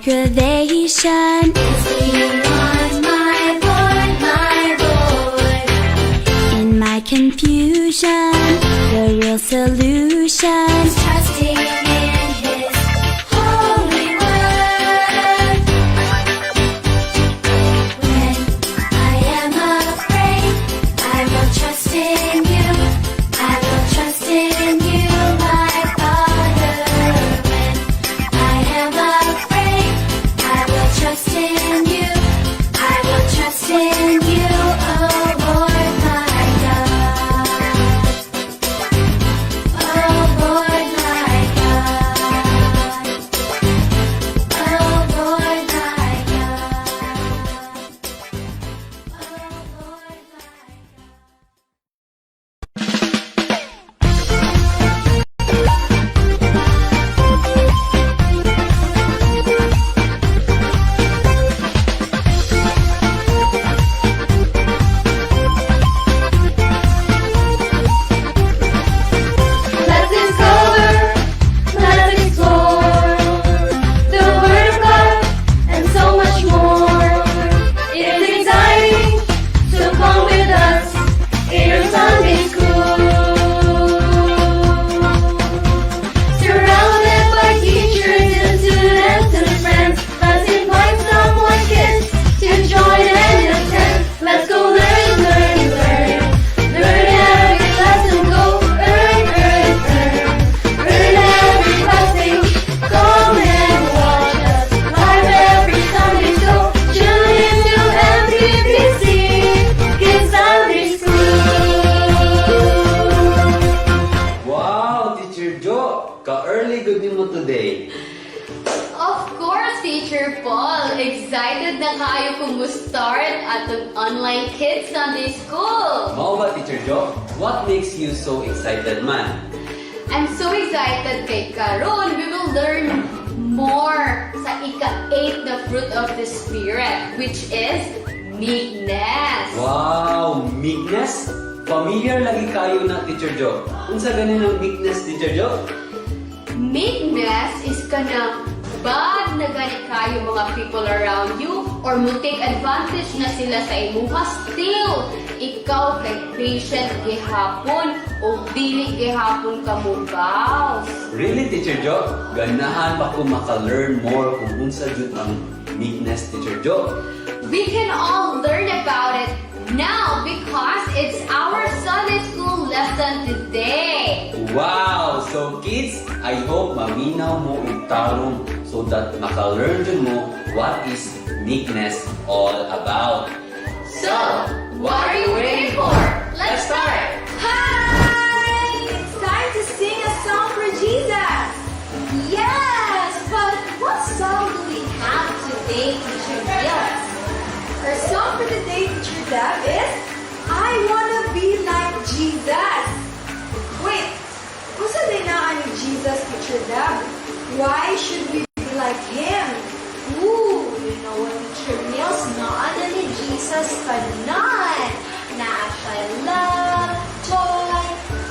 aggravation. Sitting on my board. In my confusion, the real solution He's trusting in His holy word. When I am afraid, I will trust in You. I will trust in You, my Father. When I am afraid, I will trust in You. I will trust in You, oh Lord my God. Oh Lord my God. Oh Lord my God. Oh Lord my God. Let's discover, let's explore the Word of God and so much more. It's exciting, so come with us in your Sunday school. Surrounded by teachers and students and friends, let's invite some more kids to join and attend. Let's go learn, learn, learn. Learn every lesson, go earn, earn, earn. Earn every blessing. Come and watch us live every Sunday. So tune into MPPC, Kids Sunday School. Wow, Teacher Jo! Ka-early good mo today. Of course, Teacher Paul! Excited na kayo kung start atong online Kids Sunday School! Mao ba, Teacher Jo? What makes you so excited man? I'm so excited kay karon we will learn more sa ika-8 na fruit of the Spirit, which is meekness. Wow, meekness? Familiar lagi kayo na, Teacher Jo. Unsa ganin ang meekness, Teacher Jo? Meekness is kanang bad na gani kayo mga people around you or mo take advantage na sila sa imuha, still ikaw kay patient gihapon o dili gihapon ka mugaw. Really, Teacher Jo? Ganahan pa ko maka-learn more kung unsa jud ang meekness, Teacher Jo. We can all learn about it now because it's our Sunday school lesson today. Wow! So kids, I hope maminaw mo og tarong so that maka-learn jud mo what is meekness all about. So, what are you waiting for? Let's start! Hi! It's time to sing a song for Jesus. Yes, but what song do we have today, Teacher Deb? Our song for the day, Teacher Deb, is I Wanna Be Like Jesus. Wait, what's the name ni Jesus, Teacher Deb? Why should we be like Him? Ooh, you know what, Teacher Niels? Naana ni Jesus kanan na siya love, joy,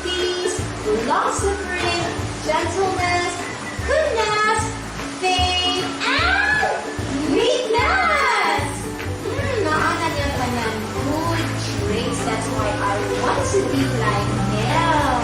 peace, long-suffering, gentleness, goodness, faith, and meekness. Naana niya kanan good traits. That's why I want to be like Him.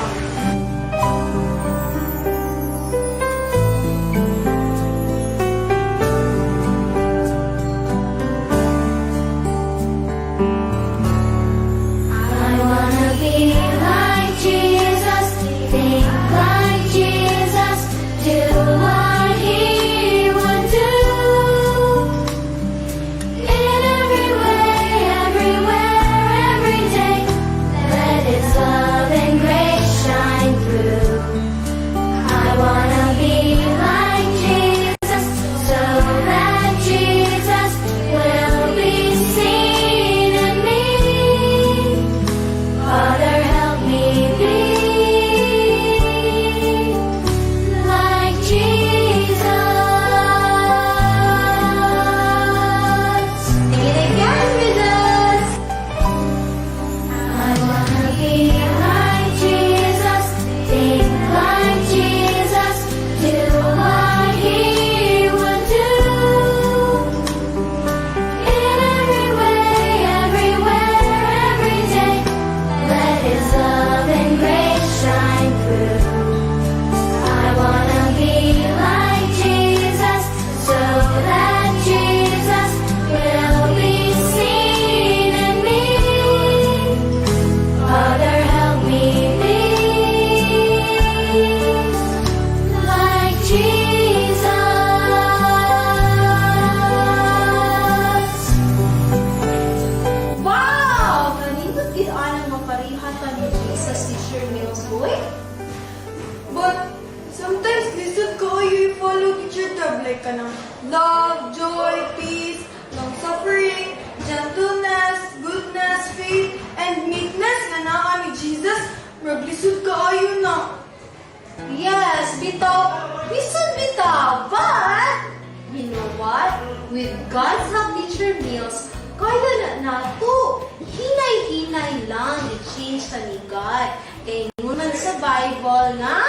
love, joy, peace, long-suffering, gentleness, goodness, faith, and meekness nga naa ni Jesus, maglisod kaayo na. Yes, bitaw. Bisan bitaw. But, you know what? With God's help teacher meals, kaya na nato. Hinay-hinay lang i-change ka ni God. Kaya ngunan sa Bible nga,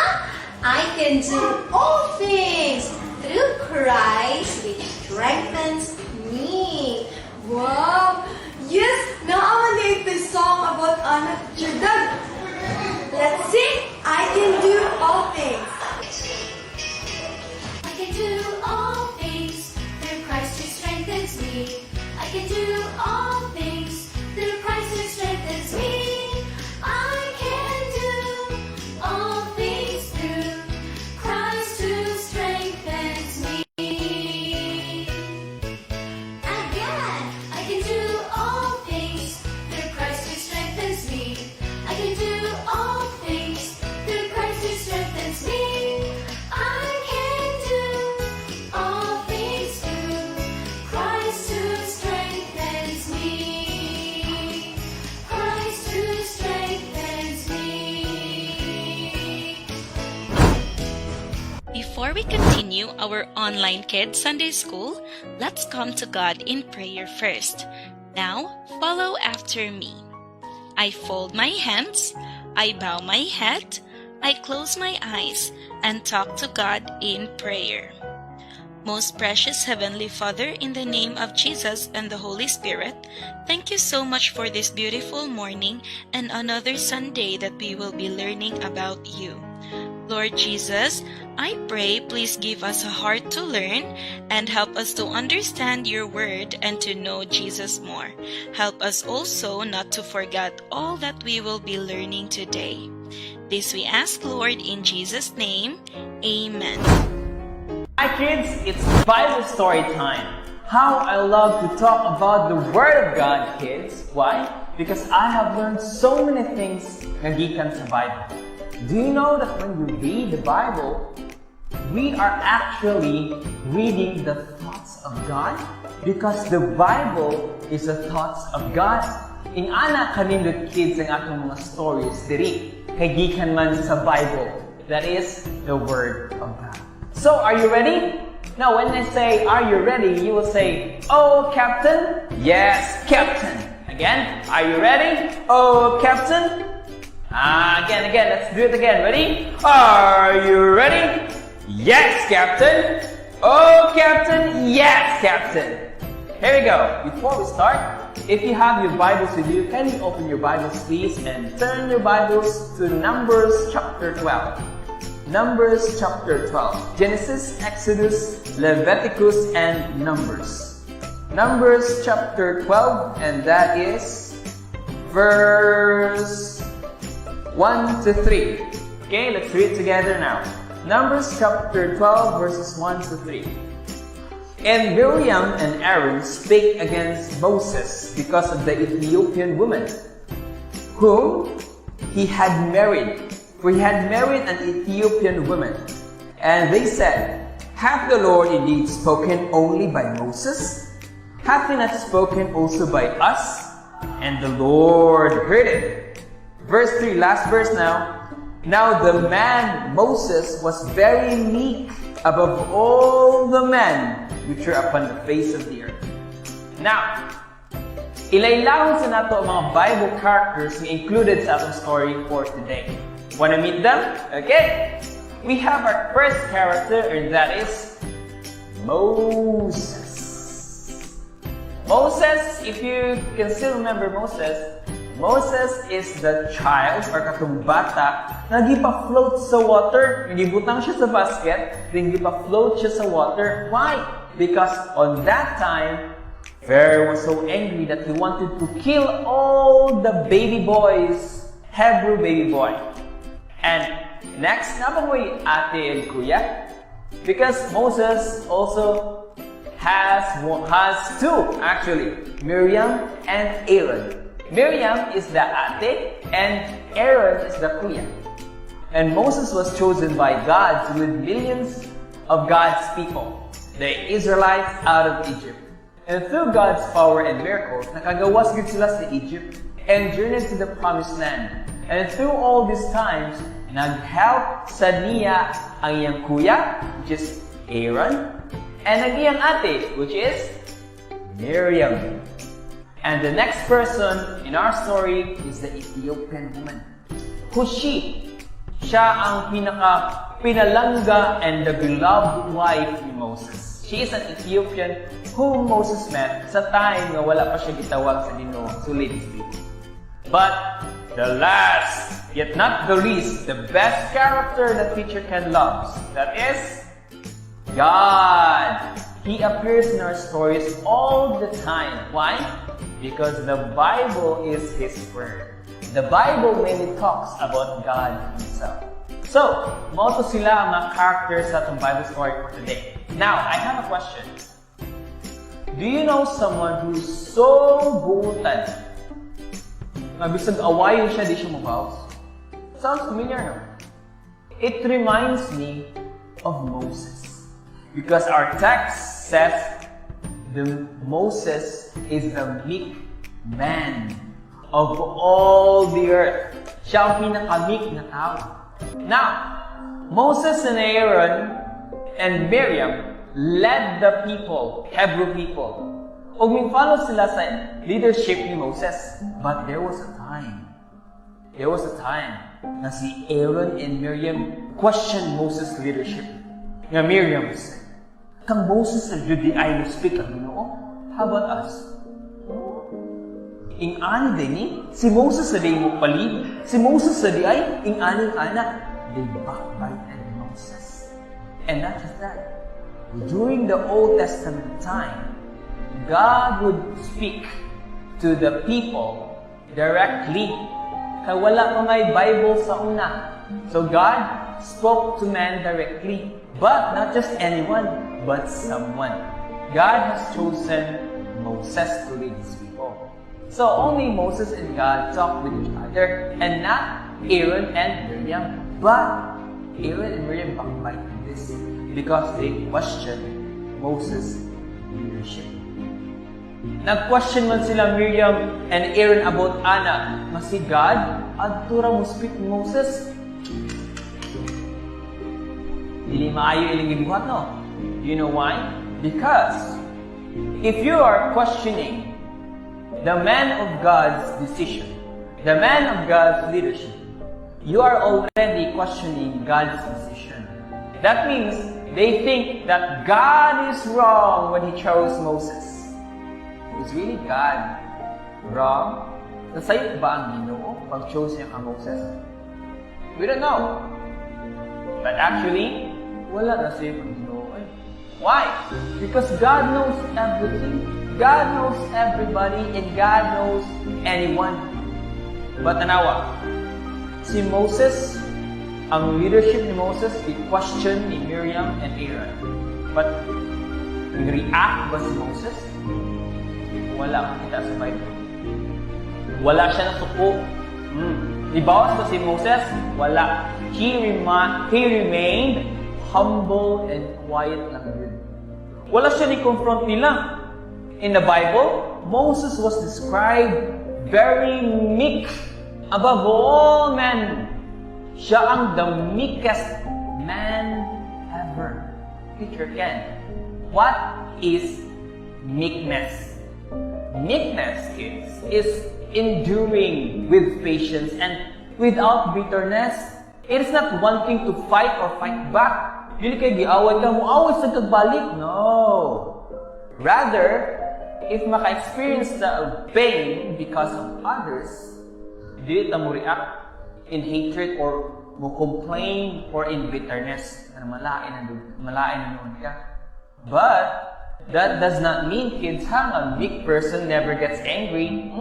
I can do all things through Christ which strengthens me. Wow! Yes! Naaman na ito song about anak Jordan. Let's sing, I can do all things. I can do all things through Christ who strengthens me. I can do all things through Christ who strengthens me. I can do all things through Christ who strengthens me. Again, I can do all things through Christ who strengthens me. I can do all things through Christ who strengthens me. I can do all things through Christ who strengthens me. Christ who strengthens me. Before we continue our online Kids Sunday School, let's come to God in prayer first. Now, follow after me. I fold my hands, I bow my head, I close my eyes, and talk to God in prayer. Most precious Heavenly Father, in the name of Jesus and the Holy Spirit, thank you so much for this beautiful morning and another Sunday that we will be learning about you. Lord Jesus, I pray please give us a heart to learn and help us to understand your word and to know Jesus more. Help us also not to forget all that we will be learning today. This we ask, Lord, in Jesus' name. Amen. Hi kids, it's Bible story time. How I love to talk about the Word of God, kids. Why? Because I have learned so many things nga gikan sa Bible. Do you know that when we read the Bible, we are actually reading the thoughts of God? Because the Bible is the thoughts of God. In ana kanindot kids ang atong mga stories diri kay gikan man sa Bible. That is the Word of God. So, are you ready? Now, when I say, are you ready? You will say, oh, Captain. Yes, Captain. Again, are you ready? Oh, Captain. Again, let's do it again. Ready? Are you ready? Yes, Captain. Oh, Captain. Yes, Captain. Here we go. Before we start, if you have your Bibles with you, can you open your Bibles, please, and turn your Bibles to Numbers chapter 12. Numbers chapter 12. Genesis, Exodus, Leviticus, and Numbers. Numbers chapter 12, and that is verse 1 to 3. Okay, let's read together now. Numbers chapter 12, verses 1 to 3. And Miriam and Aaron spake against Moses because of the Ethiopian woman, whom he had married. For he had married an Ethiopian woman. And they said, hath the Lord indeed spoken only by Moses? Hath he not spoken also by us? And the Lord heard it. Verse 3, last verse now. Now the man Moses was very meek above all the men which are upon the face of the earth. Now, ilaylawon sa nato ang mga Bible characters na included sa atong story for today. Wanna meet them? Okay. We have our first character, and that is Moses. Moses, if you can still remember Moses is the child or katong bata na gipa-float sa water. Gibutang siya sa basket, then gipa-float siya sa water. Why? Because on that time, Pharaoh was so angry that he wanted to kill all the baby boys, Hebrew baby boy. And next, nabangoy ate and kuya. Because Moses also has two, actually. Miriam and Aaron. Miriam is the ate and Aaron is the kuya. And Moses was chosen by God to lead millions of God's people. the Israelites out of Egypt. And through God's power and miracles, nakagawas gid sila sa Egypt and journeyed to the promised land. And through all these times, nag-help sa niya ang iyang kuya, which is Aaron, and ang iyang ate, which is Miriam. And the next person in our story is the Ethiopian woman. Who's she? Siya ang pinalangga and the beloved wife ni Moses. She is an Ethiopian whom Moses met sa time na wala pa siya gitawag sa Ginoo, so ladies speaking. But the last, yet not the least, the best character that teacher can love, that is God. He appears in our stories all the time. Why? Because the Bible is His Word. The Bible mainly talks about God Himself. So, mo to sila ang mga characters sa itong Bible story for today. Now, I have a question. Do you know someone who's so buutan? Mabisag awayin siya, di siya mabaws? Sounds familiar, no? It reminds me of Moses. Because our text says Moses is the meek man of all the earth. Siya ang pinaka-meek na tao. Now, Moses and Aaron and Miriam led the people, Hebrew people. O follow sila sa leadership ni Moses. But there was a time na si Aaron and Miriam questioned Moses' leadership. Nga Miriam said, kang Moses and Judy ay speak ang Ginoo, how about us? Ing-ani din ni, si Moses sa di mo palib, si Moses sa di ay, ing-aning anak, they backbited Moses. And not just that, during the Old Testament time, God would speak to the people directly. Kaya wala pa may Bible sa una. So God spoke to man directly. But not just anyone, but someone. God has chosen Moses to lead His people. So only Moses and God talk with each other, and not Aaron and Miriam. But Aaron and Miriam backbited this because they questioned Moses' leadership. Nag-question man sila Miriam and Aaron about Anna. Mas si God, adtura mo speak ni Moses. Dili maayo ilang gibuhat, no? Do you know why? Because if you are questioning the man of God's decision, the man of God's leadership, you are already questioning God's decision. That means they think that God is wrong when He chose Moses. Is really God wrong? Nasa'yo ba ang Ginoo pag-chose niya ka Moses? We don't know. But actually, wala na sa'yo ang Ginoo. Why? Because God knows everything. God knows everybody and God knows anyone. But tanawa, si Moses, ang leadership ni Moses, i-question ni Miriam and Aaron. But, react ba si Moses? Wala kita sa Bible. Wala siya nasuko. Ibawas ba si Moses? Wala. He remained humble and quiet lang yun. Wala siya ni-confront nila. In the Bible, Moses was described very meek above all men. Siya ang the meekest man ever. Teacher Ken, what is meekness? Meekness is enduring with patience and without bitterness. It is not wanting to fight or fight back. Dili kay giaway ka, muaway sa kagbalik. No. Rather, if maka-experience the pain because of others, dili ta mo react in hatred or mo complain or in bitterness. Malain na noon ka. But that does not mean, kids, a big person never gets angry.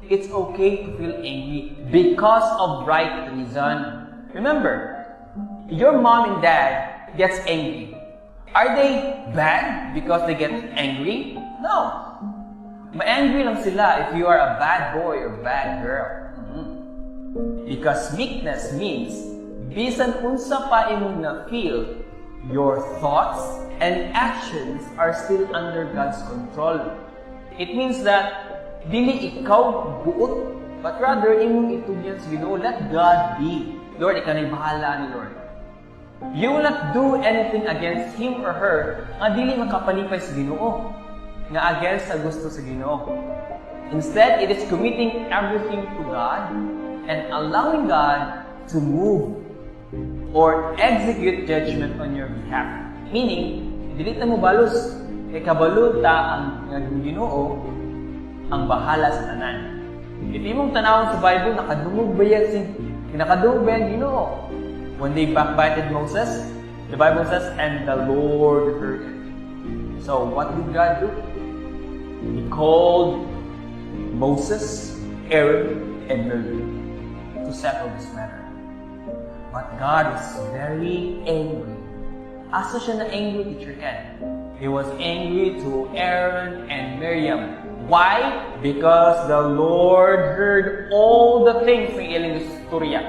It's okay to feel angry because of right reason. Remember, your mom and dad gets angry. Are they bad because they get angry? No. Ma-angry lang sila if you are a bad boy or bad girl. Because meekness means bisan unsa pa imong na feel, your thoughts and actions are still under God's control. It means that dili ikaw buot, but rather imong itugyan sa Ginoo. Let God be. Lord, ikaw na'y bahala ni Lord. You will not do anything against him or her nga dili makapalipay sa Ginoo, nga against sa gusto sa Ginoo. Instead, it is committing everything to God and allowing God to move or execute judgment on your behalf. Meaning, dili ta mo balos, kay kabalo ta ang Ginoo ang bahala sa tanan. If imong tanawon sa Bible, nakadungog ba yan Ginoo? When they backbited Moses, the Bible says, and the Lord heard it. So, what did God do? He called Moses, Aaron, and Miriam to settle this matter. But God was very angry. Asa siya na angry, Teacher Ken? He was angry to Aaron and Miriam. Why? Because the Lord heard all the things ng ilang istorya.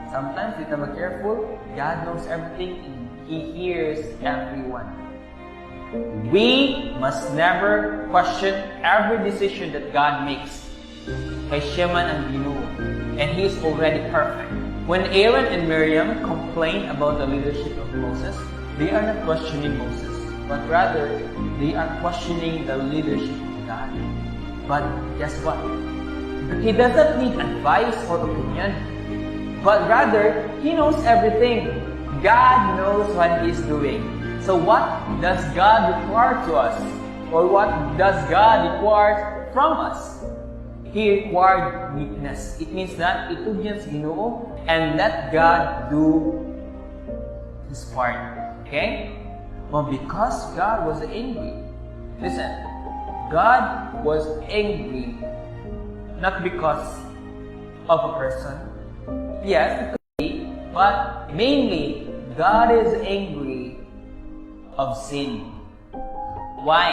Sometimes, if we're careful, God knows everything and He hears everyone. We must never question every decision that God makes. Kay siya man ang Ginoo, and He is already perfect. When Aaron and Miriam complained about the leadership of Moses, they are not questioning Moses, but rather, they are questioning the leadership of God. But guess what? He doesn't need advice or opinion, but rather, He knows everything. God knows what He's doing. So what does God require to us? Or what does God require from us? He required meekness. It means that itugyan sa Ginoo and let God do His part. Okay? Well, because God was angry, listen, God was angry not because of a person. Yes, it could be, but mainly, God is angry of sin. Why?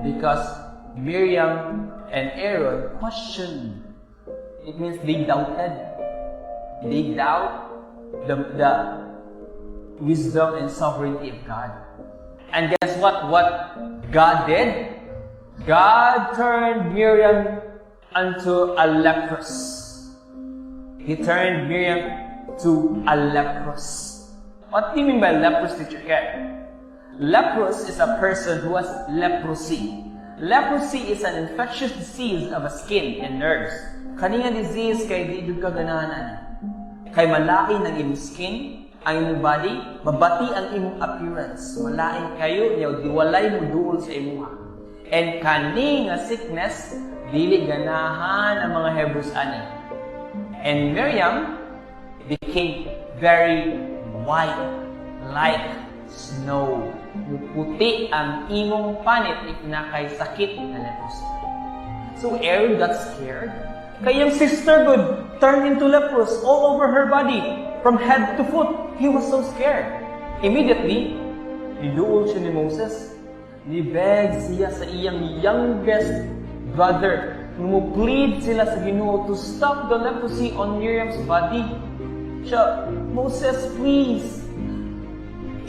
Because Miriam and Aaron questioned. It means they doubted. They doubt the wisdom and sovereignty of God. And guess what? What God did? God turned Miriam unto a leprous. He turned Miriam to a leprous. What do you mean by leprous, Teacher Ken? Leprous is a person who has leprosy. Leprosy is an infectious disease of the skin and nerves. Kaninga disease kay di ka ganahanan. Kay malaki ng imong skin, ang imong body, mabati ang imong appearance. Malain kayo, niyaw diwalay mo duol sa imuha. And kani nga sickness, dili ganahan ang mga Hebrews ani. And Miriam became very white, like snow. Puti ang imong panit if nakay sakit na leprosy. So Aaron got scared. Kayang sister good turned into leprous all over her body, from head to foot. He was so scared. Immediately, niduol siya ni Moses. Nibeg siya sa iyang youngest brother. Nung-plead sila sa Ginoo to stop the leprosy on Miriam's body. Siya, Moses, please.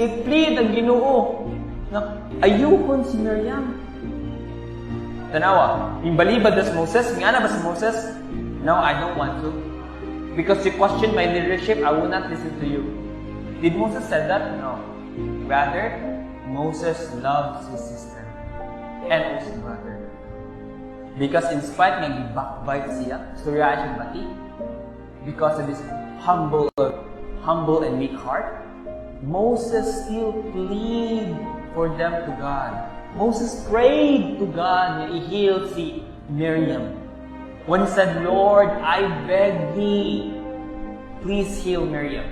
I-plead ang Ginoo na ayukon si Miriam. Tanawa, yung balibad na si Moses, nga na ba si Moses? No, I don't want to. Because you question my leadership, I will not listen to you. Did Moses say that? No. Rather, Moses loves his sister and also brother. Because in spite ng backbite siya, surya siyang bati, because of his humble and meek heart, Moses still plead for them to God. Moses prayed to God na i-heal si Miriam. When he said, Lord, I beg thee, please heal Miriam.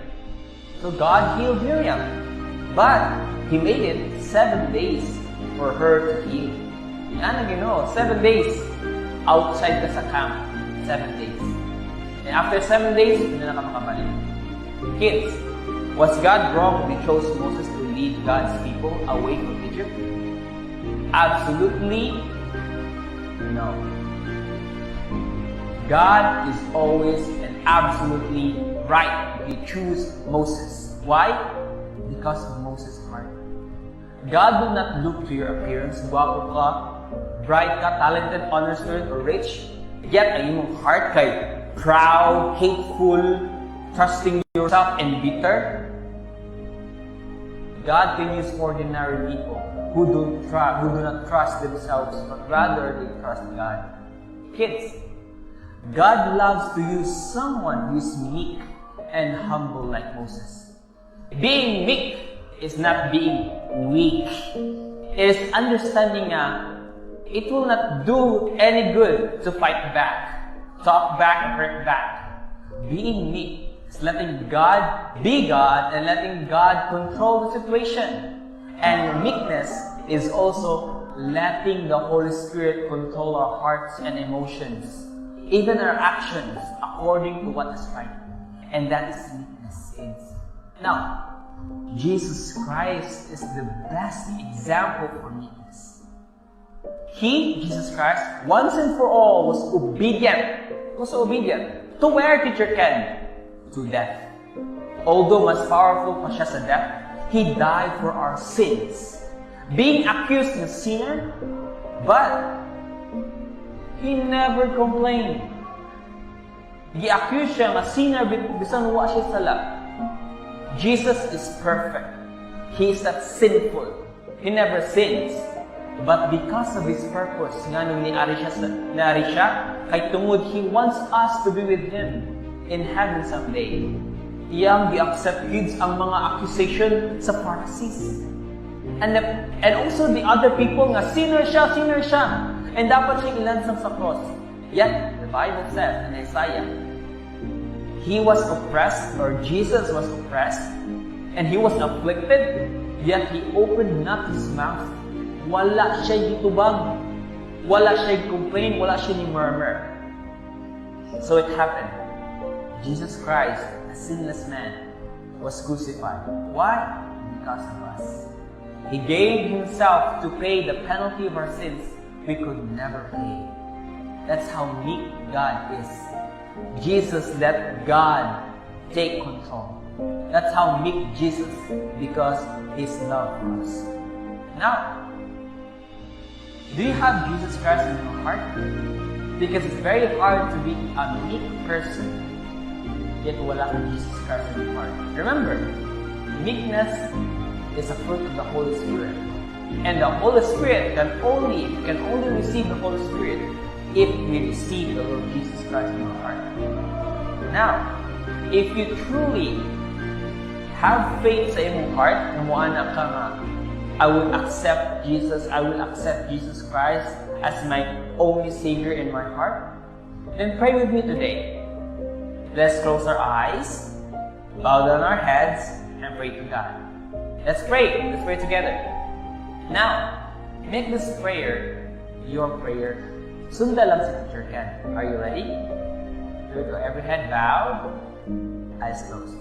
So God healed Miriam. But He made it 7 days for her to heal. Ano gino? 7 days outside ka sa camp. 7 days. And after 7 days, hindi na ka makabalik. Kids, was God wrong when He chose Moses to lead God's people away from Egypt? Absolutely no. God is always and absolutely right. He chose Moses. Why? Because of Moses' God will not look to your appearance, guwapo ka, bright ka, talented, honor student, or rich. Yet, ang iyong heart kay proud, hateful, trusting yourself, and bitter. God can use ordinary people who do not trust themselves, but rather they trust God. Kids, God loves to use someone who is meek and humble like Moses. Being meek is not being weak. It is understanding it will not do any good to fight back, talk back, hurt back. Being meek is letting God be God and letting God control the situation. And meekness is also letting the Holy Spirit control our hearts and emotions, even our actions, according to what is right. And that is meekness, kids. Now, Jesus Christ is the best example for meekness. He, Jesus Christ, once and for all, was obedient. Was obedient. To where, Teacher Ken? To death. Although mas powerful pa siya sa death, He died for our sins. Being accused na sinner, but He never complained. Gi-accuse siya nga sinner, bisan wa siya sala. Jesus is perfect. He is not sinful. He never sins. But because of His purpose, nga nung niari siya, kay tungod, He wants us to be with Him in heaven someday. Iyang gi-accept kids ang mga accusation sa Pharisees. And also the other people nga sinner siya. And dapat siya ilansang sa cross. Yet, the Bible says in Isaiah, He was oppressed, or Jesus was oppressed, and He was afflicted, yet He opened not His mouth. Wala siya gitubang. Wala siya complain. Wala siya ni murmur. So it happened. Jesus Christ, a sinless man, was crucified. Why? Because of us. He gave Himself to pay the penalty of our sins we could never pay. That's how meek God is. Jesus let God take control. That's how meek Jesus, because His love for us. Now, do you have Jesus Christ in your heart? Because it's very hard to be a meek person, yet wala kang Jesus Christ in your heart. Remember, meekness is a fruit of the Holy Spirit. And the Holy Spirit can only receive the Holy Spirit if we receive the Lord Jesus Christ in our heart. Now, if you truly have faith sa imong heart, na moana ka nga, I will accept Jesus Christ as my only Savior in my heart, then pray with me today. Let's close our eyes, bow down our heads, and pray to God. Let's pray. Let's pray together. Now, make this prayer your prayer. Sunda lang si Teacher Ken. Are you ready? Here we go. Every head bowed, eyes closed.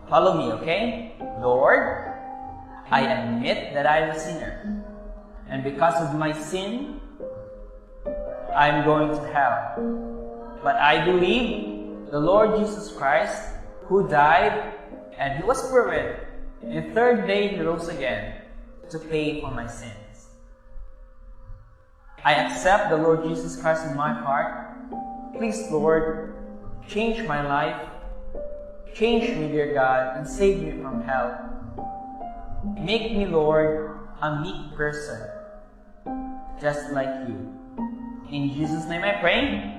Follow me, okay? Lord, I admit that I am a sinner. And because of my sin, I'm going to hell. But I believe the Lord Jesus Christ, who died and He was buried, and the third day He rose again to pay for my sins. I accept the Lord Jesus Christ in my heart. Please, Lord, change my life. Change me, dear God, and save me from hell. Make me, Lord, a meek person, just like You. In Jesus' name I pray.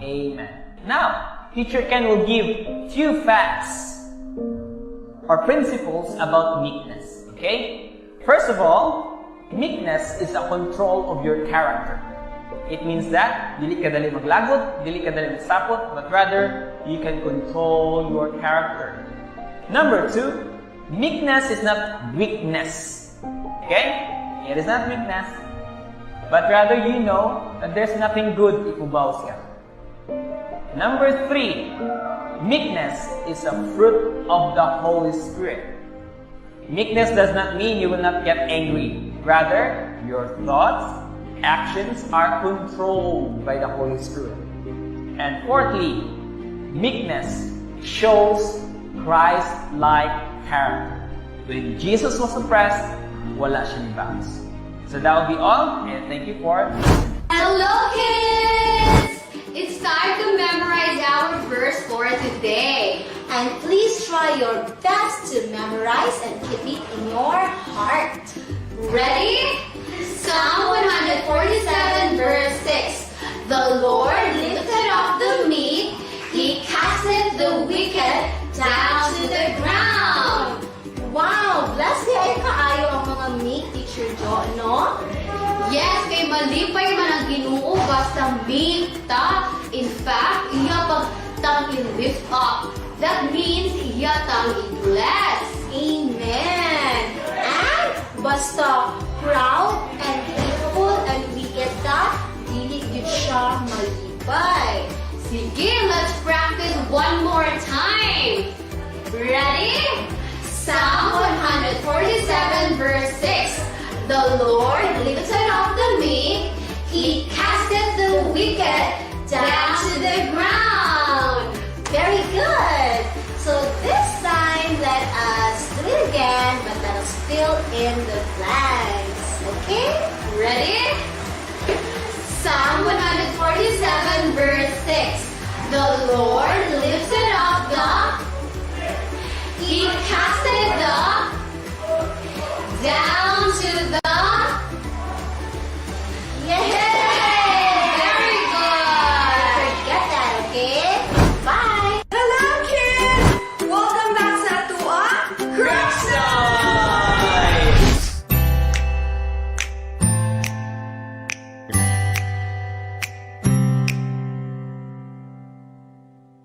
Amen. Now, Teacher Ken will give few facts or principles about meekness. Okay? First of all, meekness is a control of your character. It means that dili ka dali maglagot, dili ka dali magsapot, but rather you can control your character. Number 2, meekness is not weakness. Okay? It is not weakness, but rather you know that there's nothing good if ubaws ka. Number 3, meekness is a fruit of the Holy Spirit. Meekness does not mean you will not get angry. Rather, your thoughts, actions are controlled by the Holy Spirit. And fourthly, meekness shows Christ-like character. When Jesus was oppressed, wala siyang bounce. So that will be all, and thank you for Hello, kids! It's time to memorize our verse for today. And please try your best to memorize and keep it in your heart. Ready? Psalm 147 verse 6. The Lord lifted up the meek, He casteth the wicked down to the ground. Wow! Blessed di ay kaayo ang mga meek, Teacher Jo, no? Yes, kay malipay man ang Ginoo basta meek ta. In fact, iya pag tang i-lift up. That means iya tang i-bless. Amen! And basta proud and hateful and wicked ka, dili yun siya malipay. Sige, let's practice one more time. Ready? Psalm 147 verse 6. The Lord lifted up the meek, He casteth the wicked down to the ground. Very good! So this time, let us do it again, but let us fill in the blanks. Okay? Ready? Psalm 147 verse 6. The Lord lifted up the, He casted the, down to the, Yay! very good. Forget that, okay? Bye! Hello, kids! Welcome back sa atua Craft Time!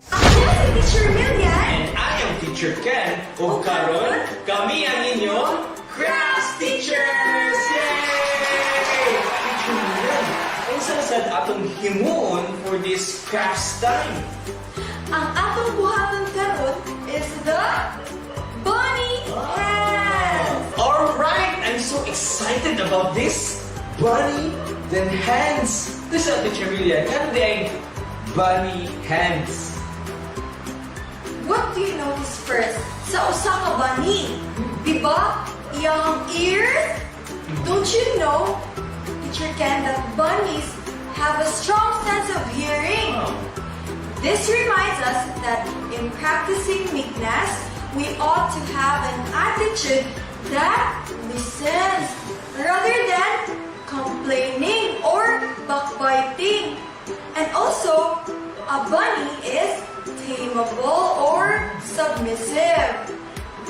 Ako si Teacher Lilian. And I am Teacher Ken. O karon, kami ang inyong Crafts Teachers! Yay! Teacher Milan, ang sad atong himuon for this Crafts Time. Ang atong buhaton karon is the bunny hands. Alright, I'm so excited about this. Bunny, then hands. This is Teacher Milan. Kan day, bunny hands. What do you notice first sa usa ka bunny? Diba? Iyang ears? Don't you know, Teacher Ken, that bunnies have a strong sense of hearing? This reminds us that in practicing meekness, we ought to have an attitude that listens rather than complaining or backbiting. And also, a bunny is tameable or submissive.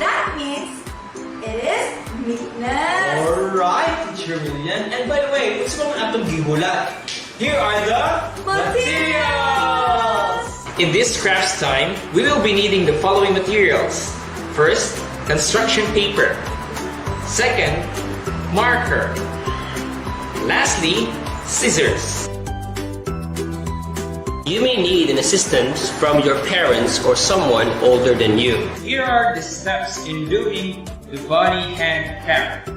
That means it is meekness. Alright, Teacher Milian. And by the way, what's mga atong gihulat? Here are the materials! In this crafts time, we will be needing the following materials. First, construction paper. Second, marker. Lastly, scissors. You may need an assistance from your parents or someone older than you. Here are the steps in doing the bunny hand craft.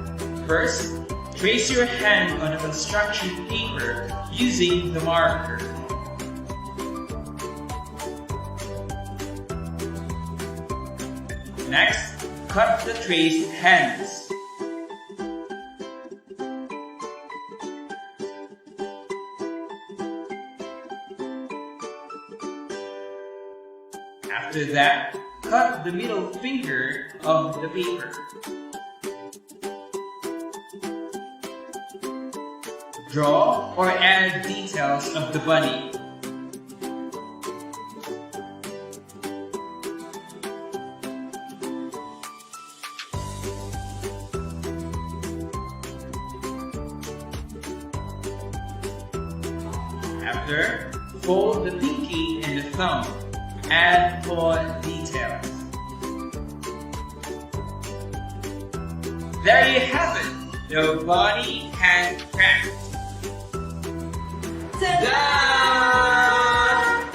First, trace your hand on a construction paper using the marker. Next, cut the traced hands. After that, cut the middle finger of the paper. Draw or add details of the bunny. After, fold the pinky and the thumb. Add more details. There you have it, the bunny hand craft. Ta-da!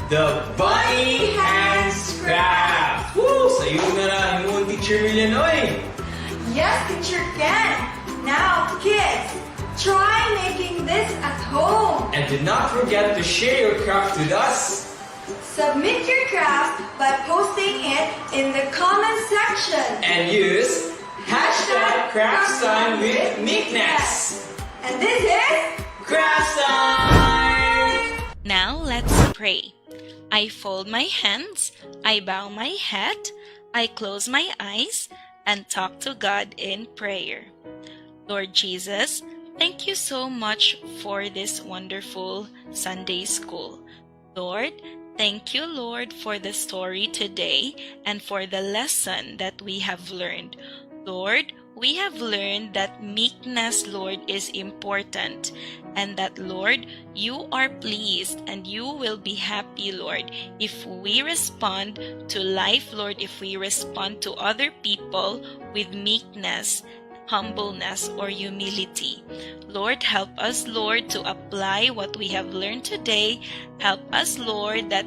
The bunny hands craft. Woo! Sa'yo na lang yung Teacher Milian, oy! Yes, Teacher Ken. Now, kids, try making this at home. And do not forget to share your craft with us. Submit your craft by posting it in the comment section. And use Hashtag Crafts Time with Meekness. And this is Crafts Time! Now let's pray. I fold my hands, I bow my head, I close my eyes, and talk to God in prayer. Lord Jesus, thank you so much for this wonderful Sunday school. Lord, thank you, Lord, for the story today and for the lesson that we have learned. Lord, we have learned that meekness, Lord, is important, and that, Lord, you are pleased and you will be happy, Lord, if we respond to life, Lord, if we respond to other people with meekness, humbleness, or humility. Lord, help us, Lord, to apply what we have learned today. Help us, Lord, that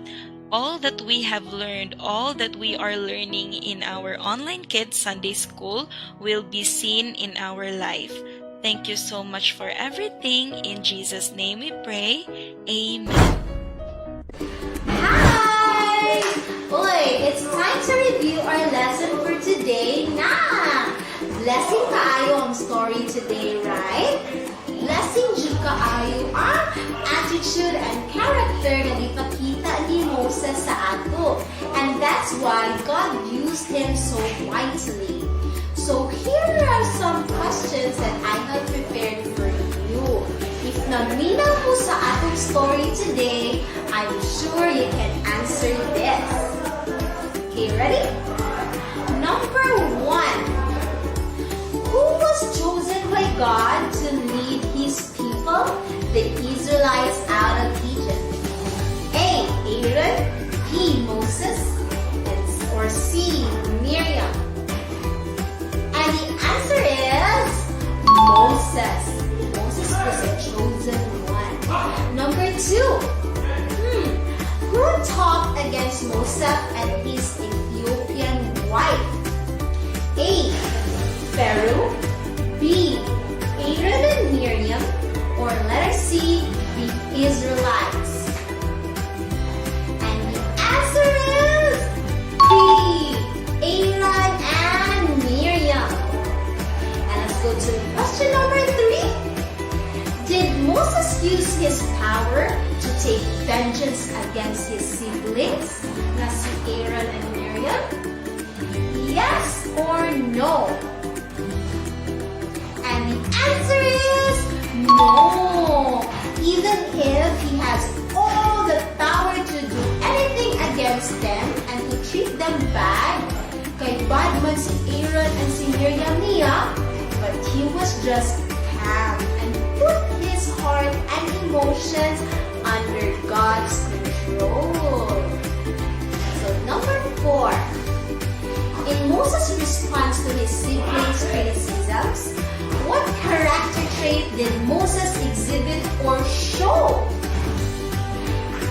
all that we have learned, all that we are learning in our online kids Sunday school will be seen in our life. Thank you so much for everything. In Jesus' name we pray. Amen. Hi! Uy, it's time to review our lesson for today na! Blessing kaayo ang story today, right? Blessing jud kaayo ang attitude and character na ipakita ni Moses sa ato. And that's why God used him so mightily. So here are some questions that I have prepared for you. If naminaw mo sa atong story today, I'm sure you can answer this. Okay, ready? Number 1. Who was chosen by God to lead His people, the Israelites, out of Egypt? A. Aaron, B. Moses, or C. Miriam? And the answer is Moses. Moses was a chosen one. Number 2. Who talked against Moses and his Ethiopian wife? A. Pharaoh, B. Aaron and Miriam, or letter C. The Israelites? And the answer is B. Aaron and Miriam. And let's go to question number 3. Did Moses use his power to take vengeance against his siblings, na si Aaron and Miriam? Yes or no? And the answer is no. Even if he has all the power to do anything against them and to treat them bad, kay bad man si Aaron and si Miriam niya, but he was just calm and put his heart and emotions under God's control. So number 4. In Moses' response to his siblings' criticisms, what character trait did Moses exhibit or show?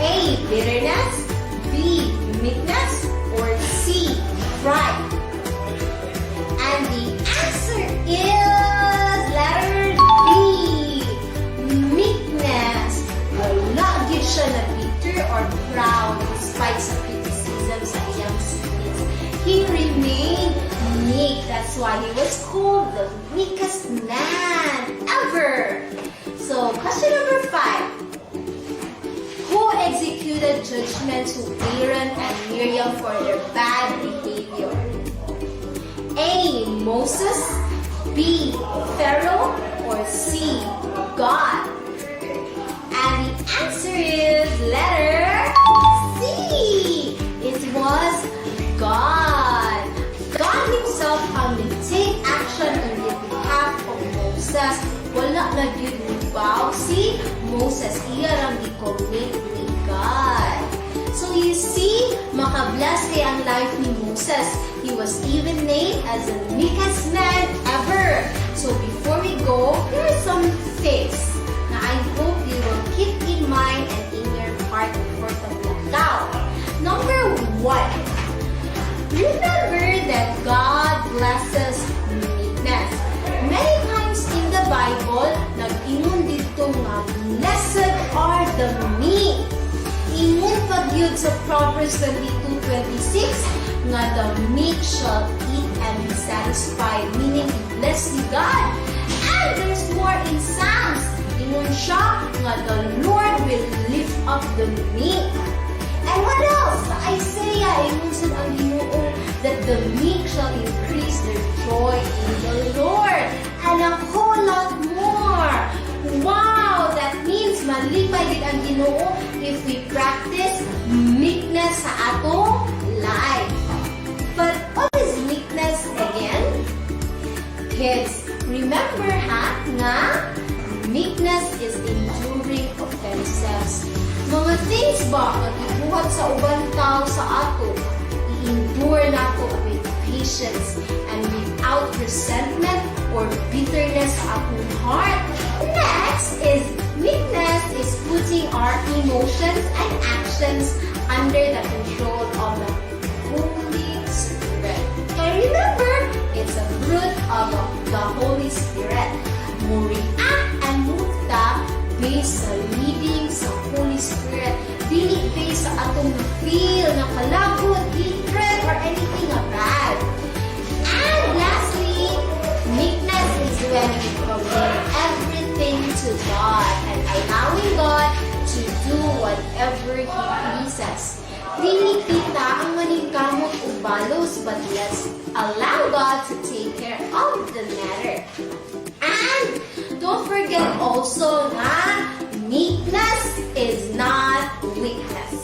A. Bitterness, B. Meekness, or C. Pride? And the answer is letter B. Meekness. Wala gid siya na bitter or proud despite sa criticism sa iyang siblings. He remained meek. That's why he was called the meekest man ever. So, question number 5. Who executed judgment to Aaron and Miriam for their bad behavior? A. Moses, B. Pharaoh, or C. God? And the answer is letter C. It was God. God himself ang nag-take action on the behalf of Moses. Wala na yun lubaw si Moses. Iya lang di-commit ni God. So you see, makabless kay ang life ni Moses. He was even named as the meekest man ever. So before we go, here are some things na I hope you will keep in mind and in your heart before paglantaw. Number 1. Remember that God blesses meekness. Many times in the Bible, nag-ingon dito nga, blessed are the meek. Ingon pag yun sa Proverbs 22:26, nga the meek shall eat and be satisfied, meaning bless you God. And there's more in Psalms. Ingon siya nga the Lord will lift up the meek. And what else? Sa Isaiah, ingon sa ang Ginoo that the meek shall increase their joy in the Lord. And a whole lot more. Wow! That means malipay din ang Ginoo if we practice meekness sa atong life. But what is meekness again? Kids, remember nga meekness is enduring offenses. Mga things ba nga gibuhat sa ubang tao sa ato, i-endure nato with patience and without resentment or bitterness sa atong heart. Next is meekness is putting our emotions and actions under the control of the Holy Spirit. And remember, it's a fruit of the Holy Spirit. Mo react and move ta based sa leading sa Holy Spirit. Dili based sa atong feel na kalabot, hatred, or anything na bad. And lastly, meekness is when we commit everything to God and allowing God to do whatever He pleases. Dili kita ang maningkamot o balos, but let's allow God to take care of the matter. And don't forget also that meekness is not weakness.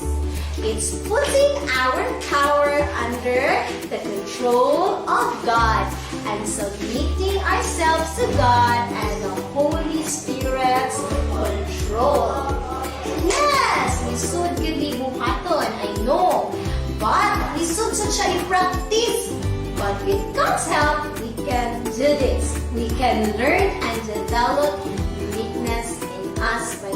It's putting our power under the control of God and submitting ourselves to God and the Holy Spirit's control. Yes, lisod yun ni buhaton, I know. But lisod sa siya i-practice. But with God's help, we can do this. We can learn and develop uniqueness in us by